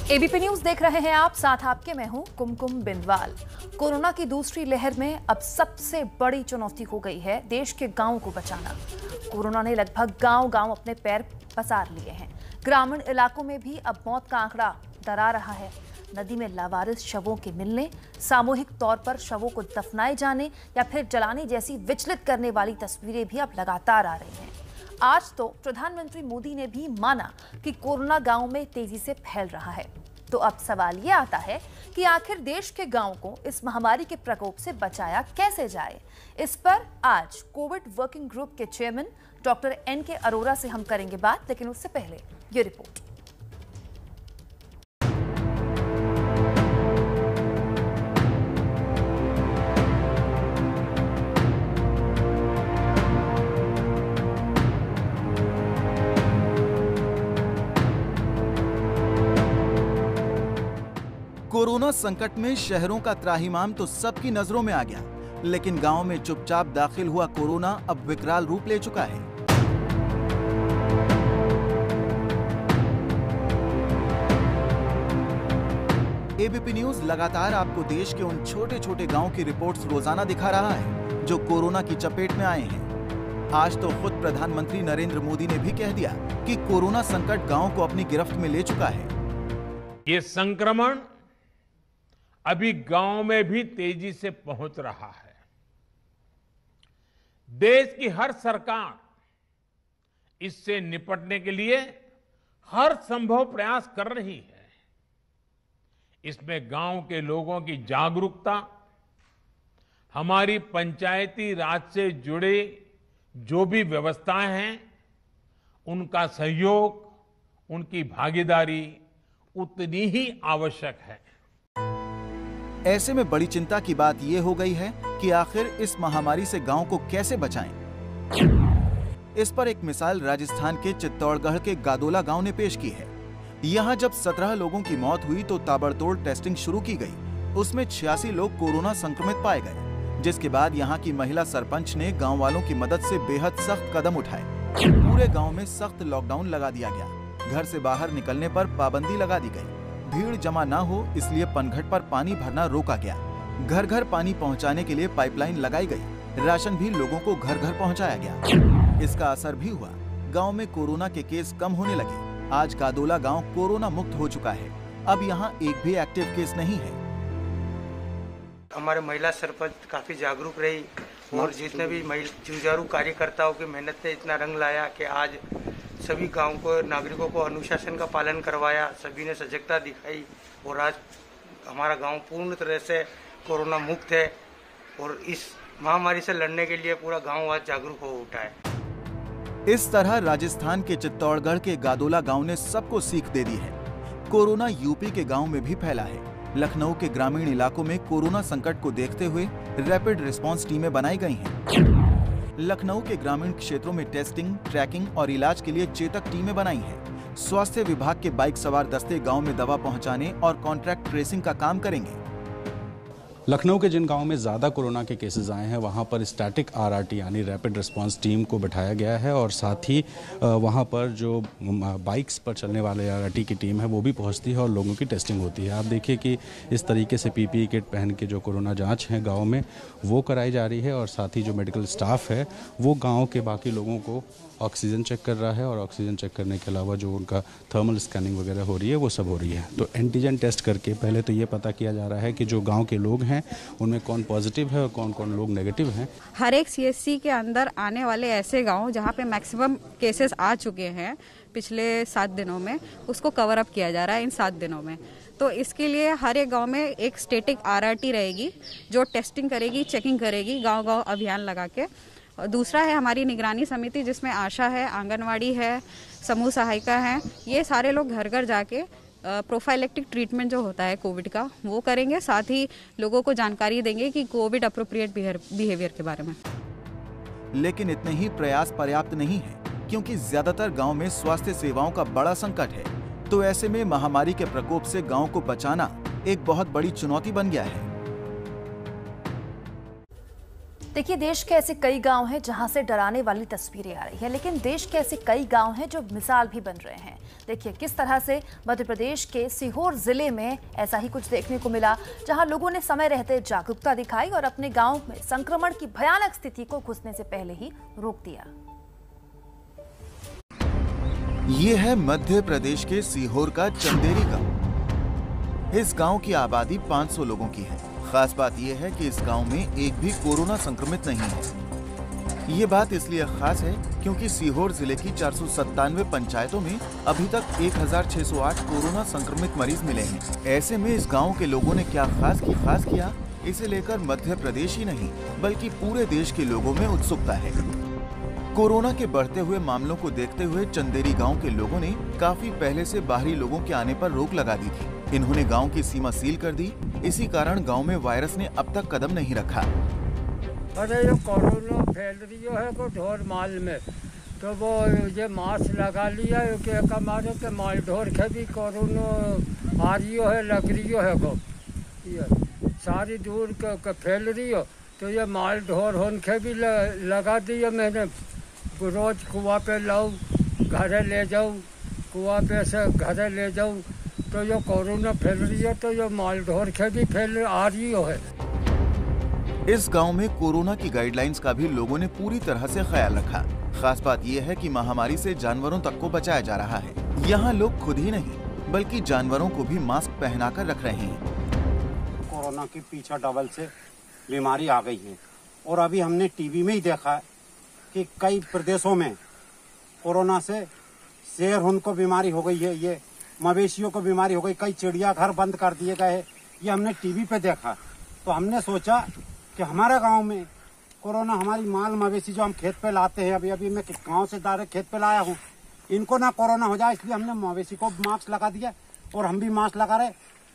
ABP news देख रहे हैं आप, साथ आपके मैं हूं कुमकुम बिंदवाल। कोरोना की दूसरी लहर में अब सबसे बड़ी चुनौती हो गई है देश के गांवों को बचाना। कोरोना ने लगभग गांव-गांव अपने पैर पसार लिए हैं। ग्रामीण इलाकों में भी अब मौत का आंकड़ा डरा रहा है। नदी में लावारिस शवों के मिलने, सामूहिक तौर पर शवों को दफनाए जाने या फिर जलाने जैसी विचलित करने वाली तस्वीरें भी अब लगातार आ रही हैं। आज तो प्रधानमंत्री मोदी ने भी माना कि कोरोना गांव में तेजी से फैल रहा है। तो अब सवाल ये आता है कि आखिर देश के गांवों को इस महामारी के प्रकोप से बचाया कैसे जाए। इस पर आज कोविड वर्किंग ग्रुप के चेयरमैन डॉक्टर NK अरोरा से हम करेंगे बात, लेकिन उससे पहले ये रिपोर्ट। कोरोना संकट में शहरों का त्राहिमाम तो सबकी नजरों में आ गया, लेकिन गांव में चुपचाप दाखिल हुआ कोरोना अब विकराल रूप ले चुका है। एबीपी न्यूज लगातार आपको देश के उन छोटे छोटे गांव की रिपोर्ट्स रोजाना दिखा रहा है जो कोरोना की चपेट में आए हैं। आज तो खुद प्रधानमंत्री नरेंद्र मोदी ने भी कह दिया कि कोरोना संकट गांव को अपनी गिरफ्त में ले चुका है। ये संक्रमण अभी गांव में भी तेजी से पहुंच रहा है। देश की हर सरकार इससे निपटने के लिए हर संभव प्रयास कर रही है। इसमें गांव के लोगों की जागरूकता, हमारी पंचायती राज से जुड़े जो भी व्यवस्थाएं हैं, उनका सहयोग, उनकी भागीदारी उतनी ही आवश्यक है। ऐसे में बड़ी चिंता की बात यह हो गई है कि आखिर इस महामारी से गांव को कैसे बचाएं। इस पर एक मिसाल राजस्थान के चित्तौड़गढ़ के गादोला गांव ने पेश की है। यहां जब 17 लोगों की मौत हुई तो ताबड़तोड़ टेस्टिंग शुरू की गई। उसमें 86 लोग कोरोना संक्रमित पाए गए, जिसके बाद यहां की महिला सरपंच ने गांव वालों की मदद से बेहद सख्त कदम उठाए। पूरे गांव में सख्त लॉकडाउन लगा दिया गया। घर से बाहर निकलने पर पाबंदी लगा दी गई। भीड़ जमा ना हो इसलिए पनघट पर पानी भरना रोका गया। घर घर पानी पहुंचाने के लिए पाइपलाइन लगाई गई। राशन भी लोगों को घर घर पहुंचाया गया। इसका असर भी हुआ। गांव में कोरोना के केस कम होने लगे। आज गादोला गांव कोरोना मुक्त हो चुका है। अब यहां एक भी एक्टिव केस नहीं है। हमारे महिला सरपंच काफी जागरूक रही और जितने भी जुझारू कार्यकर्ताओं की मेहनत ने इतना रंग लाया कि आज सभी गांव को, नागरिकों को अनुशासन का पालन करवाया। सभी ने सजगता दिखाई और आज हमारा गांव पूर्ण तरह से कोरोना मुक्त है और इस महामारी से लड़ने के लिए पूरा गांव आज जागरूक हो उठा है। इस तरह राजस्थान के चित्तौड़गढ़ के गादोला गांव ने सबको सीख दे दी है। कोरोना यूपी के गांव में भी फैला है। लखनऊ के ग्रामीण इलाकों में कोरोना संकट को देखते हुए रैपिड रिस्पांस टीमें बनाई गई हैं। लखनऊ के ग्रामीण क्षेत्रों में टेस्टिंग, ट्रैकिंग और इलाज के लिए चेतक टीमें बनाई हैं। स्वास्थ्य विभाग के बाइक सवार दस्ते गांव में दवा पहुंचाने और कॉन्ट्रैक्ट ट्रेसिंग का काम करेंगे। लखनऊ के जिन गांवों में ज़्यादा कोरोना के केसेस आए हैं वहां पर स्टैटिक RRT यानी रैपिड रिस्पांस टीम को बैठाया गया है और साथ ही वहां पर जो बाइक्स पर चलने वाले RRT की टीम है वो भी पहुंचती है और लोगों की टेस्टिंग होती है। आप देखिए कि इस तरीके से PPE किट पहन के जो कोरोना जांच है गाँव में वो कराई जा रही है और साथ ही जो मेडिकल स्टाफ है वो गाँव के बाकी लोगों को ऑक्सीजन चेक कर रहा है और ऑक्सीजन चेक करने के अलावा जो उनका थर्मल स्कैनिंग वगैरह हो रही है वो सब हो रही है। तो एंटीजन टेस्ट करके पहले तो ये पता किया जा रहा है कि जो गांव के लोग हैं उनमें कौन पॉजिटिव है और कौन कौन लोग नेगेटिव हैं। हर एक CSC के अंदर आने वाले ऐसे गांव जहां पे मैक्सिमम केसेस आ चुके हैं पिछले 7 दिनों में, उसको कवर अप किया जा रहा है इन 7 दिनों में। तो इसके लिए हर एक गांव में एक स्टैटिक RRT रहेगी जो टेस्टिंग करेगी, चेकिंग करेगी, गाँव-गाँव अभियान लगा के। और दूसरा है हमारी निगरानी समिति जिसमें आशा है, आंगनवाड़ी है, समूह सहायिका है। ये सारे लोग घर घर जाके प्रोफाइलेक्टिक ट्रीटमेंट जो होता है कोविड का वो करेंगे। साथ ही लोगों को जानकारी देंगे कि कोविड अप्रोप्रिएट बिहेवियर के बारे में। लेकिन इतने ही प्रयास पर्याप्त नहीं है, क्योंकि ज्यादातर गांव में स्वास्थ्य सेवाओं का बड़ा संकट है। तो ऐसे में महामारी के प्रकोप से गांव को बचाना एक बहुत बड़ी चुनौती बन गया है। देखिए, देश के ऐसे कई गांव हैं जहां से डराने वाली तस्वीरें आ रही हैं, लेकिन देश के ऐसे कई गांव हैं जो मिसाल भी बन रहे हैं। देखिए किस तरह से मध्य प्रदेश के सीहोर जिले में ऐसा ही कुछ देखने को मिला, जहां लोगों ने समय रहते जागरूकता दिखाई और अपने गांव में संक्रमण की भयानक स्थिति को घुसने से पहले ही रोक दिया। ये है मध्य प्रदेश के सीहोर का चंदेरी गांव। इस गांव की आबादी 500 लोगों की है। खास बात यह है कि इस गांव में एक भी कोरोना संक्रमित नहीं है। ये बात इसलिए खास है क्योंकि सीहोर जिले की 497 पंचायतों में अभी तक 1608 कोरोना संक्रमित मरीज मिले हैं। ऐसे में इस गांव के लोगों ने क्या खास किया, इसे लेकर मध्य प्रदेश ही नहीं बल्कि पूरे देश के लोगों में उत्सुकता है। कोरोना के बढ़ते हुए मामलों को देखते हुए चंदेरी गांव के लोगों ने काफी पहले से बाहरी लोगों के आने पर रोक लगा दी थी। इन्होंने गांव की सीमा सील कर दी। इसी कारण गांव में वायरस ने अब तक कदम नहीं रखा। अरे ये कोरोना फैल रही है को ढोर माल में, तो वो ये मास्क लगा लिया कि हमारे के माल ढोर के भी कोरोना आ रही है, लग रही है को ये सारी दूर फैल रही हो, तो ये माल ढोर होन के भी लगा दिया। मैंने रोज कुआं पे लाऊं, घरे ले जाऊं, कुआं पे से घरे ले जाऊं, तो ये कोरोना फैल रही है, तो ये माल ढोर के भी फैल आ रही है। इस गांव में कोरोना की गाइडलाइंस का भी लोगों ने पूरी तरह से ख्याल रखा। खास बात यह है कि महामारी से जानवरों तक को बचाया जा रहा है। यहाँ लोग खुद ही नहीं बल्कि जानवरों को भी मास्क पहनाकर रख रहे हैं। कोरोना के पीछे डबल से बीमारी आ गई है और अभी हमने टीवी में ही देखा कि कई प्रदेशों में कोरोना से शेर उनको बीमारी हो गई है, ये मवेशियों को बीमारी हो गई, कई चिड़ियाघर बंद कर दिए गए। ये हमने टीवी पे देखा, तो हमने सोचा कि हमारे गांव में कोरोना हमारी माल मवेशी जो हम खेत पे लाते हैं, अभी मैं गांव से डायरेक्ट खेत पे लाया हूँ, इनको ना कोरोना हो जाए, इसलिए हमने मवेशी को मास्क लगा दिया और हम भी मास्क लगा रहे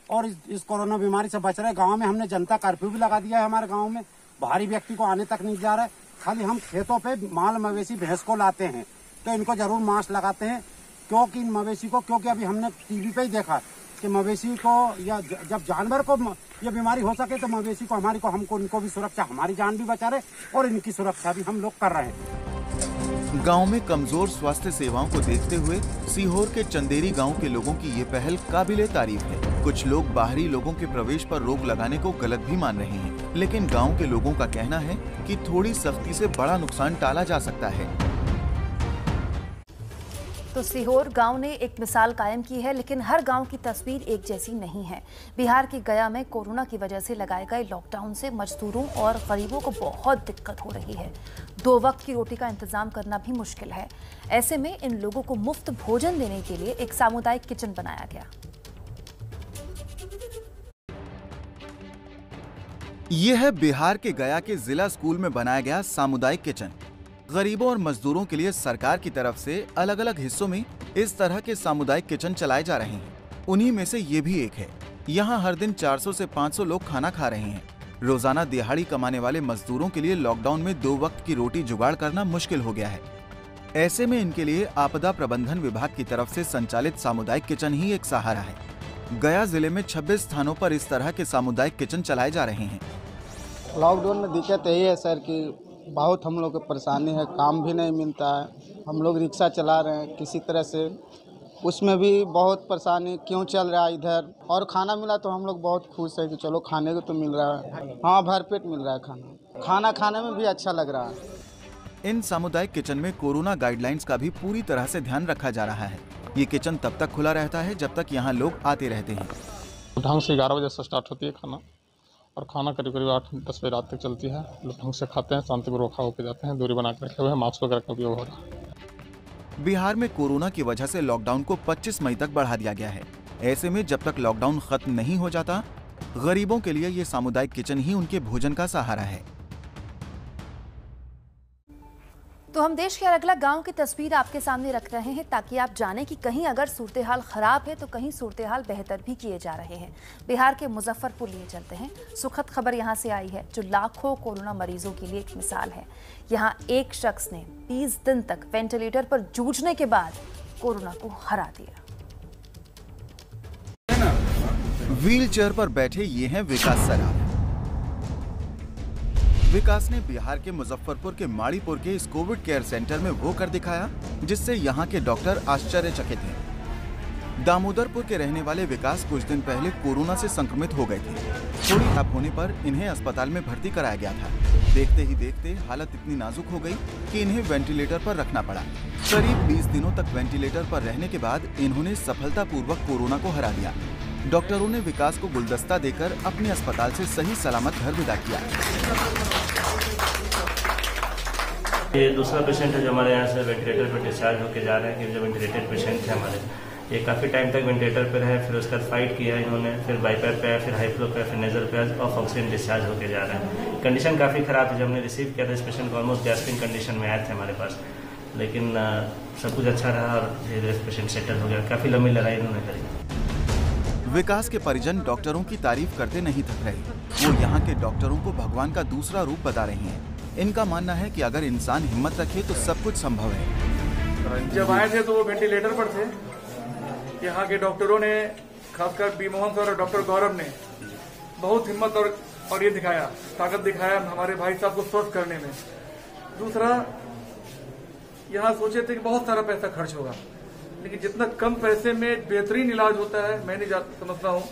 और इस कोरोना बीमारी से बच रहे। गाँव में हमने जनता कर्फ्यू भी लगा दिया है। हमारे गाँव में बाहरी व्यक्ति को आने तक नहीं जा रहा है। खाली हम खेतों पे माल मवेशी भैंस को लाते हैं तो इनको जरूर मास्क लगाते हैं, क्योंकि इन मवेशी को, क्योंकि अभी हमने टीवी पे ही देखा कि मवेशी को या जब जानवर को ये बीमारी हो सके तो मवेशी को, हमारी को, हमको, इनको भी सुरक्षा, हमारी जान भी बचा रहे और इनकी सुरक्षा भी हम लोग कर रहे हैं। गांव में कमजोर स्वास्थ्य सेवाओं को देखते हुए सीहोर के चंदेरी गांव के लोगों की ये पहल काबिले तारीफ है। कुछ लोग बाहरी लोगों के प्रवेश पर रोक लगाने को गलत भी मान रहे हैं, लेकिन गांव के लोगों का कहना है कि थोड़ी सख्ती से बड़ा नुकसान टाला जा सकता है। तो सीहोर गांव ने एक मिसाल कायम की है, लेकिन हर गांव की तस्वीर एक जैसी नहीं है। बिहार की गया में कोरोना की वजह से लगाए गए लॉकडाउन से मजदूरों और गरीबों को बहुत दिक्कत हो रही है। 2 वक्त की रोटी का इंतजाम करना भी मुश्किल है। ऐसे में इन लोगों को मुफ्त भोजन देने के लिए एक सामुदायिक किचन बनाया गया। यह है बिहार के गया के जिला स्कूल में बनाया गया सामुदायिक किचन। गरीबों और मजदूरों के लिए सरकार की तरफ से अलग अलग हिस्सों में इस तरह के सामुदायिक किचन चलाए जा रहे हैं। उन्हीं में से ये भी एक है। यहाँ हर दिन 400 से 500 लोग खाना खा रहे हैं। रोजाना दिहाड़ी कमाने वाले मजदूरों के लिए लॉकडाउन में 2 वक्त की रोटी जुगाड़ करना मुश्किल हो गया है। ऐसे में इनके लिए आपदा प्रबंधन विभाग की तरफ से संचालित सामुदायिक किचन ही एक सहारा है। गया जिले में 26 स्थानों पर इस तरह के सामुदायिक किचन चलाए जा रहे हैं। लॉकडाउन में दिक्कत यही है सर कि बहुत हम लोग को परेशानी है, काम भी नहीं मिलता है। हम लोग रिक्शा चला रहे हैं किसी तरह से, उसमें भी बहुत परेशानी क्यों चल रहा है इधर। और खाना मिला तो हम लोग बहुत खुश है कि चलो खाने को तो मिल रहा है। हाँ, भरपेट मिल रहा है खाना खाने में भी अच्छा लग रहा है। इन सामुदायिक किचन में कोरोना गाइडलाइंस का भी पूरी तरह से ध्यान रखा जा रहा है। ये किचन तब तक खुला रहता है जब तक यहाँ लोग आते रहते हैं। ढंग से 11 बजे से स्टार्ट होती है खाना और खाना करीब 8-10 बजे रात तक चलती है। लोग ढंग से खाते हैं, शांतिपूर्वक खा होकर जाते हैं। दूरी बना के रखे हुए हैं, मास्क वगैरह का उपयोग हो रहा है। बिहार में कोरोना की वजह से लॉकडाउन को 25 मई तक बढ़ा दिया गया है। ऐसे में जब तक लॉकडाउन खत्म नहीं हो जाता, गरीबों के लिए ये सामुदायिक किचन ही उनके भोजन का सहारा है। तो हम देश के अलग अलग गांव की तस्वीर आपके सामने रख रहे हैं ताकि आप जानें कि कहीं अगर सूरत हाल खराब है तो कहीं सूरत हाल बेहतर भी किए जा रहे हैं। बिहार के मुजफ्फरपुर लिए चलते हैं। सुखद खबर यहां से आई है जो लाखों कोरोना मरीजों के लिए एक मिसाल है। यहां एक शख्स ने 20 दिन तक वेंटिलेटर पर जूझने के बाद कोरोना को हरा दिया। व्हील चेयर पर बैठे ये हैं विकास सराफ। विकास ने बिहार के मुजफ्फरपुर के माड़ीपुर के इस कोविड केयर सेंटर में वो कर दिखाया जिससे यहाँ के डॉक्टर आश्चर्यचकित हैं। दामोदरपुर के रहने वाले विकास कुछ दिन पहले कोरोना से संक्रमित हो गए थे। थोड़ी ताप होने पर इन्हें अस्पताल में भर्ती कराया गया था। देखते ही देखते हालत इतनी नाजुक हो गई कि इन्हें वेंटिलेटर पर रखना पड़ा। करीब 20 दिनों तक वेंटिलेटर पर रहने के बाद इन्होंने सफलतापूर्वक कोरोना को हरा दिया। डॉक्टरों ने विकास को गुलदस्ता देकर अपने अस्पताल से सही सलामत घर विदा किया। ये दूसरा पेशेंट है जो हमारे यहाँ से वेंटिलेटर पर डिस्चार्ज होकर जा रहे हैं कि जो वेंटिलेटेड पेशेंट थे हमारे, ये काफ़ी टाइम तक वेंटिलेटर पर रहे, फिर उसके बाद फाइट किया इन्होंने, फिर बाईपैप पे, फिर हाई फ्लो पे, फिर नेजल पे, ऑफ ऑक्सीजन डिस्चार्ज होकर जा रहे हैं। कंडीशन काफ़ी ख़राब थी। जब हमने रिसीव किया था इस पेशेंट को ऑलमोस्ट गैस्पिंग कंडीशन में आए थे हमारे पास, लेकिन सब कुछ अच्छा रहा और धीरे धीरे पेशेंट सेटल हो गया। काफ़ी लंबी लड़ाई इन्होंने करी। विकास के परिजन डॉक्टरों की तारीफ करते नहीं थक रहे। वो यहाँ के डॉक्टरों को भगवान का दूसरा रूप बता रही हैं। इनका मानना है कि अगर इंसान हिम्मत रखे तो सब कुछ संभव है। जब आए थे तो वो वेंटिलेटर पर थे। यहाँ के डॉक्टरों ने, खासकर बी मोहन सर और डॉक्टर गौरव ने बहुत हिम्मत और ये दिखाया, ताकत दिखाया हमारे भाई साहब को स्वस्थ करने में। दूसरा, यहाँ सोचे थे कि बहुत सारा पैसा खर्च होगा, लेकिन जितना कम पैसे में बेहतरीन इलाज होता है, मैं नहीं समझता हूँ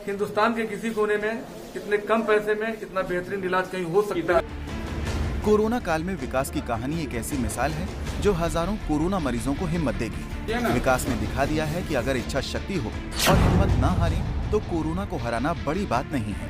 हिंदुस्तान के किसी कोने में इतने कम पैसे में इतना बेहतरीन इलाज कहीं हो सकता है। कोरोना काल में विकास की कहानी एक ऐसी मिसाल है जो हजारों कोरोना मरीजों को हिम्मत देगी। विकास ने दिखा दिया है कि अगर इच्छा शक्ति हो और हिम्मत न हारे तो कोरोना को हराना बड़ी बात नहीं है।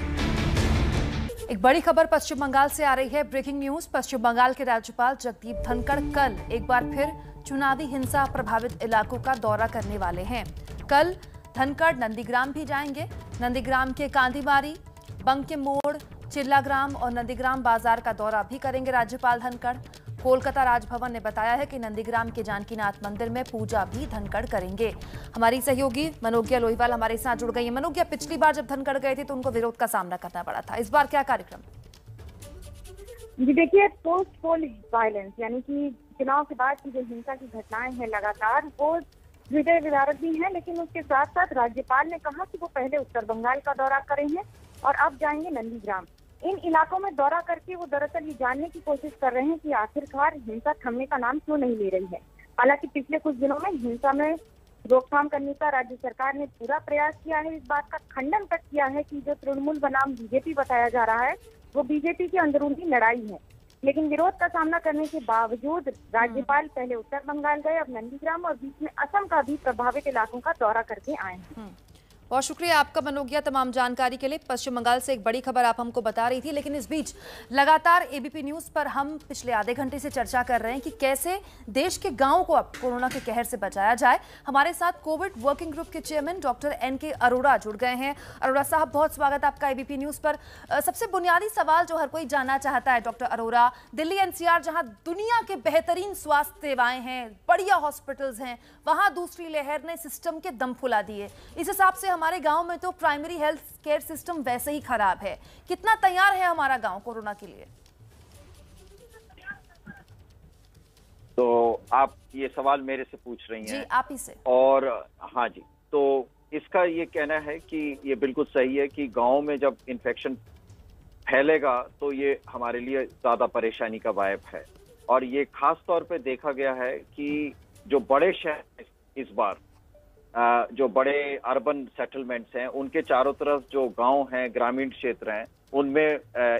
एक बड़ी खबर पश्चिम बंगाल से आ रही है। Breaking news. पश्चिम बंगाल के राज्यपाल जगदीप धनखड़ कल एक बार फिर चुनावी हिंसा प्रभावित इलाकों का दौरा करने वाले हैं। कल धनखड़ नंदीग्राम भी जाएंगे। नंदीग्राम के कांदीबारी, बंकिम मोड़, चिल्लाग्राम और नंदीग्राम बाजार का दौरा भी करेंगे राज्यपाल धनखड़। कोलकाता राजभवन ने बताया है कि नंदीग्राम के जानकीनाथ मंदिर में पूजा भी धनखड़ करेंगे। हमारी सहयोगी मनोज्ञा लोहिवाल हमारे साथ जुड़ गई है। मनोज्ञा, पिछली बार जब धनखड़ गए थे तो उनको विरोध का सामना करना पड़ा था, इस बार क्या कार्यक्रम? जी देखिए, पोस्ट पोल वायलेंस यानी कि चुनाव के बाद की जो हिंसा की घटनाएं हैं लगातार, वो हृदय विदारक भी है, लेकिन उसके साथ साथ राज्यपाल ने कहा कि वो पहले उत्तर बंगाल का दौरा करेंगे और अब जाएंगे नंदीग्राम। इन इलाकों में दौरा करके वो दरअसल ये जानने की कोशिश कर रहे हैं कि आखिरकार हिंसा थमने का नाम क्यों नहीं ले रही है। हालांकि पिछले कुछ दिनों में हिंसा में रोकथाम करने का राज्य सरकार ने पूरा प्रयास किया है। इस बात का खंडन तक किया है कि जो तृणमूल बनाम बीजेपी बताया जा रहा है वो बीजेपी की अंदरूनी लड़ाई है। लेकिन विरोध का सामना करने के बावजूद राज्यपाल पहले उत्तर बंगाल गए, अब नंदीग्राम और बीच में असम का भी प्रभावित इलाकों का दौरा करके आए हैं। बहुत शुक्रिया आपका मनोज्ञा तमाम जानकारी के लिए। पश्चिम बंगाल से एक बड़ी खबर आप हमको बता रही थी, लेकिन इस बीच लगातार एबीपी न्यूज पर हम पिछले आधे घंटे से चर्चा कर रहे हैं कि कैसे देश के गांवों को अब कोरोना के कहर से बचाया जाए। हमारे साथ कोविड वर्किंग ग्रुप के चेयरमैन डॉक्टर NK अरोड़ा जुड़ गए हैं। अरोड़ा साहब, बहुत स्वागत आपका एबीपी न्यूज पर। सबसे बुनियादी सवाल जो हर कोई जानना चाहता है डॉक्टर अरोड़ा, दिल्ली NCR जहां दुनिया के बेहतरीन स्वास्थ्य सेवाएं हैं, बढ़िया हॉस्पिटल्स हैं, वहां दूसरी लहर ने सिस्टम के दम फुला दिए। इस हिसाब से हमारे गांव में तो प्राइमरी हेल्थ केयर सिस्टम वैसे ही खराब है। कितना तैयार है हमारा गांव कोरोना के लिए? तो आप ये सवाल मेरे से पूछ रही हैं? जी, आप ही से। और हाँ जी, तो इसका ये कहना है कि ये बिल्कुल सही है कि गांव में जब इन्फेक्शन फैलेगा तो ये हमारे लिए ज्यादा परेशानी का वायब है। और ये खास तौर पे देखा गया है कि जो बड़े शहर इस बार जो बड़े अर्बन सेटलमेंट्स हैं उनके चारों तरफ जो गांव हैं, ग्रामीण क्षेत्र हैं, उनमें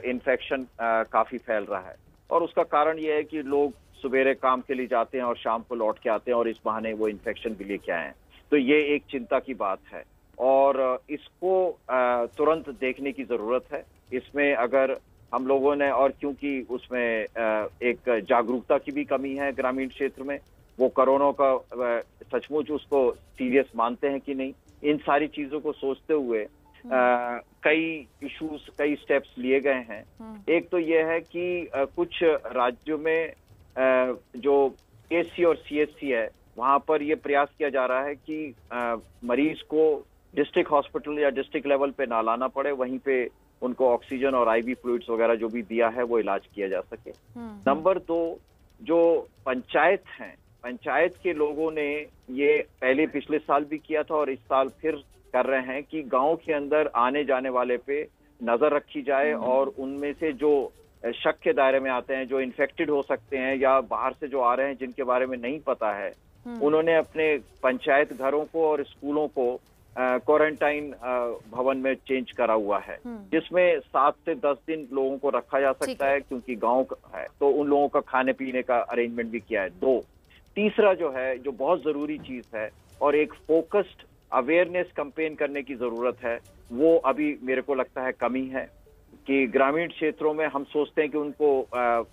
इन्फेक्शन काफी फैल रहा है। और उसका कारण ये है कि लोग सवेरे काम के लिए जाते हैं और शाम को लौट के आते हैं और इस बहाने वो इन्फेक्शन भी लेके आए हैं। तो ये एक चिंता की बात है और इसको तुरंत देखने की जरूरत है। इसमें अगर हम लोगों ने, और क्योंकि उसमें एक जागरूकता की भी कमी है ग्रामीण क्षेत्र में, वो कोरोना का सचमुच उसको सीरियस मानते हैं कि नहीं, इन सारी चीजों को सोचते हुए कई इश्यूज, कई स्टेप्स लिए गए हैं। एक तो ये है कि कुछ राज्यों में जो ASC और CHC है वहां पर ये प्रयास किया जा रहा है कि मरीज को डिस्ट्रिक्ट हॉस्पिटल या डिस्ट्रिक्ट लेवल पे ना लाना पड़े, वहीं पे उनको ऑक्सीजन और IV फ्लूइड्स वगैरह जो भी दिया है वो इलाज किया जा सके। नंबर 2, जो पंचायत हैं, पंचायत के लोगों ने ये पहले पिछले साल भी किया था और इस साल फिर कर रहे हैं कि गांव के अंदर आने जाने वाले पे नजर रखी जाए और उनमें से जो शक के दायरे में आते हैं, जो इन्फेक्टेड हो सकते हैं या बाहर से जो आ रहे हैं जिनके बारे में नहीं पता है, उन्होंने अपने पंचायत घरों को और स्कूलों को क्वारंटाइन भवन में चेंज करा हुआ है, जिसमें 7 से 10 दिन लोगों को रखा जा सकता है, क्योंकि गांव है तो उन लोगों का खाने पीने का अरेंजमेंट भी किया है। 2, तीसरा जो है, जो बहुत जरूरी चीज है और एक फोकस्ड अवेयरनेस कैंपेन करने की जरूरत है, वो अभी मेरे को लगता है कमी है कि ग्रामीण क्षेत्रों में हम सोचते हैं कि उनको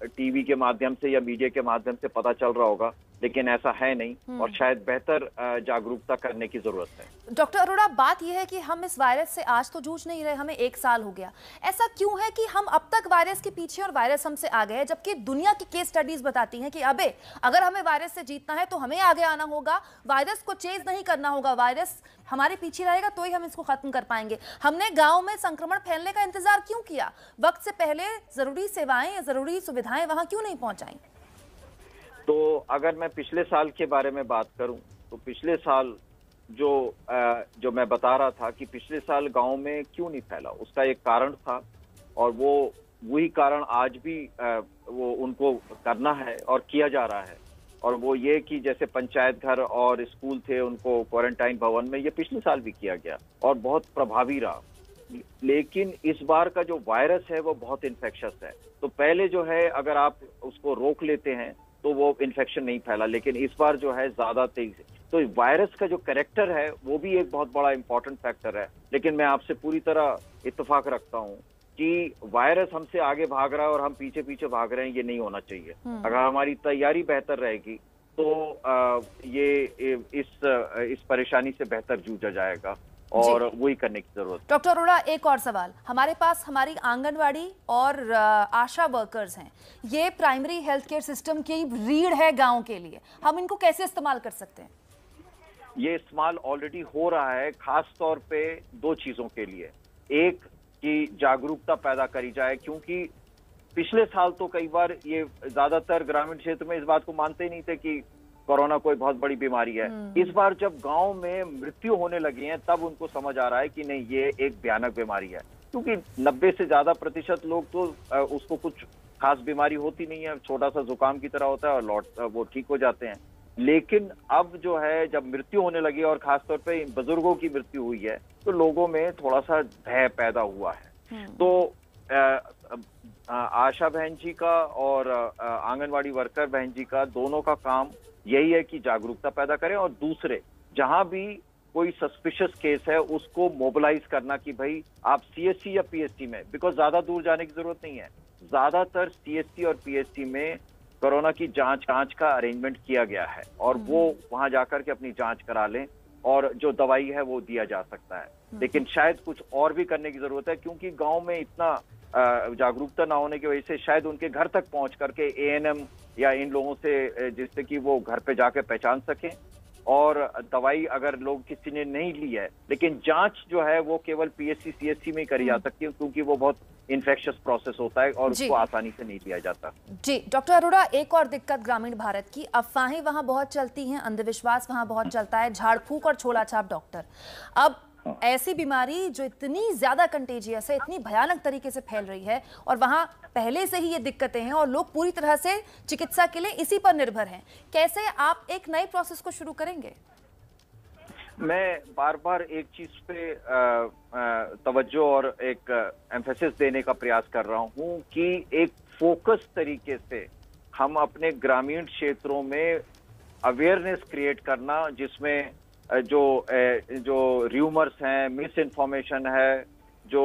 टीवी के माध्यम से या मीडिया के माध्यम से पता चल रहा होगा, लेकिन ऐसा है नहीं और शायद बेहतर जागरूकता करने की जरूरत है। डॉक्टर अरोड़ा, बात यह है कि हम इस वायरस से आज तो जूझ नहीं रहे, हमें 1 साल हो गया। ऐसा क्यों है कि हम अब तक वायरस के पीछे और वायरस हमसे आ गए, जबकि दुनिया की केस स्टडीज बताती हैं कि अबे अगर हमें वायरस से जीतना है तो हमें आगे आना होगा, वायरस को चेज नहीं करना होगा, वायरस हमारे पीछे रहेगा तो ही हम इसको खत्म कर पाएंगे। हमने गाँव में संक्रमण फैलने का इंतजार क्यों किया? वक्त से पहले जरूरी सेवाएं या जरूरी सुविधाएं वहां क्यों नहीं पहुंचाई? तो अगर मैं पिछले साल के बारे में बात करूं तो पिछले साल जो मैं बता रहा था कि पिछले साल गांव में क्यों नहीं फैला, उसका एक कारण था और वही कारण आज भी वो उनको करना है और किया जा रहा है। और वो ये कि जैसे पंचायत घर और स्कूल थे उनको क्वारंटाइन भवन में, ये पिछले साल भी किया गया और बहुत प्रभावी रहा। लेकिन इस बार का जो वायरस है वो बहुत इन्फेक्शस है, तो पहले जो है अगर आप उसको रोक लेते हैं तो वो इन्फेक्शन नहीं फैला, लेकिन इस बार जो है ज्यादा तेज है। तो वायरस का जो कैरेक्टर है वो भी एक बहुत बड़ा इंपॉर्टेंट फैक्टर है। लेकिन मैं आपसे पूरी तरह इत्तेफाक रखता हूँ कि वायरस हमसे आगे भाग रहा है और हम पीछे पीछे भाग रहे हैं, ये नहीं होना चाहिए। अगर हमारी तैयारी बेहतर रहेगी तो ये इस परेशानी से बेहतर जूझा जाएगा और वही करने की जरूरत है। डॉक्टर अरोड़ा, एक और सवाल, हमारे पास हमारी आंगनवाड़ी और आशा वर्कर्स हैं, ये प्राइमरी हेल्थ केयर सिस्टम की रीढ़ है गांव के लिए, हम इनको कैसे इस्तेमाल कर सकते हैं? ये इस्तेमाल ऑलरेडी हो रहा है, खास तौर पे 2 चीजों के लिए। एक कि जागरूकता पैदा करी जाए, क्योंकि पिछले साल तो कई बार ये ज्यादातर ग्रामीण क्षेत्र में इस बात को मानते ही नहीं थे कि कोरोना कोई बहुत बड़ी बीमारी है। इस बार जब गांव में मृत्यु होने लगी है तब उनको समझ आ रहा है कि नहीं, ये एक भयानक बीमारी है, क्योंकि 90 से ज्यादा प्रतिशत लोग तो उसको कुछ खास बीमारी होती नहीं है, छोटा सा जुकाम की तरह होता है और वो ठीक हो जाते हैं। लेकिन अब जो है जब मृत्यु होने लगी और खासतौर पे बुजुर्गों की मृत्यु हुई है तो लोगों में थोड़ा सा भय पैदा हुआ है। तो आशा बहन जी का और आंगनवाड़ी वर्कर बहन जी का दोनों का काम यही है कि जागरूकता पैदा करें और दूसरे जहां भी कोई सस्पिशियस केस है उसको मोबिलाइज करना कि भाई आप सीएससी या पीएससी में, बिकॉज ज्यादा दूर जाने की जरूरत नहीं है, ज्यादातर सीएससी और पीएससी में कोरोना की जांच का अरेंजमेंट किया गया है और वो वहां जाकर के अपनी जांच करा लें और जो दवाई है वो दिया जा सकता है। लेकिन शायद कुछ और भी करने की जरूरत है, क्योंकि गांव में इतना जागरूकता ना होने की वजह से शायद उनके घर तक पहुंच करके एएनएम या इन लोगों से जिससे कि वो घर पे जाके पहचान सकें और दवाई अगर लोग किसी ने नहीं ली है, लेकिन जांच जो है वो केवल पीएससी सीएससी में ही करी जा सकती है, क्योंकि वो बहुत इन्फेक्शियस प्रोसेस होता है और उसको आसानी से नहीं लिया जाता। जी डॉक्टर अरोड़ा, एक और दिक्कत ग्रामीण भारत की, अफवाहें वहां बहुत चलती हैं, अंधविश्वास वहां बहुत चलता है, झाड़ फूक और छोला छाप डॉक्टर। अब ऐसी बीमारी जो इतनी ज्यादा कंटेजियस है, इतनी भयानक तरीके से फैल रही है और वहां पहले से ही ये दिक्कतें हैं और लोग पूरी तरह से चिकित्सा के लिए इसी पर निर्भर हैं, कैसे आप एक नए प्रोसेस को शुरू करेंगे? मैं बार बार एक चीज पे तवज्जो और एक एम्फेसिस देने का प्रयास कर रहा हूं कि एक फोकस तरीके से हम अपने ग्रामीण क्षेत्रों में अवेयरनेस क्रिएट करना, जिसमें जो र्यूमर्स हैं, मिस इन्फॉर्मेशन है, जो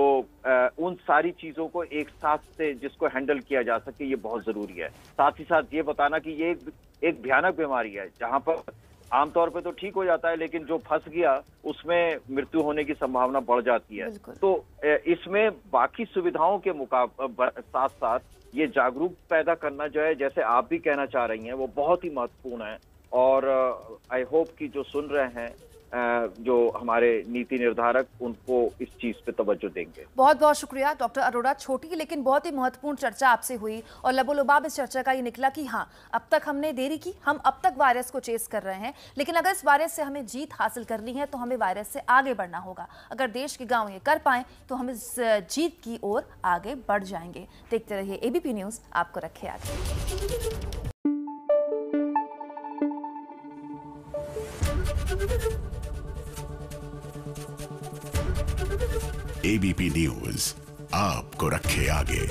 उन सारी चीजों को एक साथ से जिसको हैंडल किया जा सके, ये बहुत जरूरी है। साथ ही साथ ये बताना कि ये एक भयानक बीमारी है जहां पर आमतौर पे तो ठीक हो जाता है, लेकिन जो फंस गया उसमें मृत्यु होने की संभावना बढ़ जाती है। तो इसमें बाकी सुविधाओं के साथ साथ ये जागरूक पैदा करना जो है, जैसे आप भी कहना चाह रही हैं, वो बहुत ही महत्वपूर्ण है। और आई होप कि जो सुन रहे हैं जो हमारे नीति निर्धारक उनको इस चीज पे तवज्जो देंगे। बहुत बहुत शुक्रिया डॉक्टर अरोड़ा। छोटी लेकिन बहुत ही महत्वपूर्ण चर्चा आपसे हुई और लबोलुबाब इस चर्चा का ये निकला कि हाँ, अब तक हमने देरी की, हम अब तक वायरस को चेस कर रहे हैं, लेकिन अगर इस वायरस से हमें जीत हासिल करनी है तो हमें वायरस से आगे बढ़ना होगा। अगर देश के गांव ये कर पाएं तो हम इस जीत की ओर आगे बढ़ जाएंगे। देखते रहिए एबीपी न्यूज, आपको रखे आगे। एबीपी न्यूज आपको रखे आगे।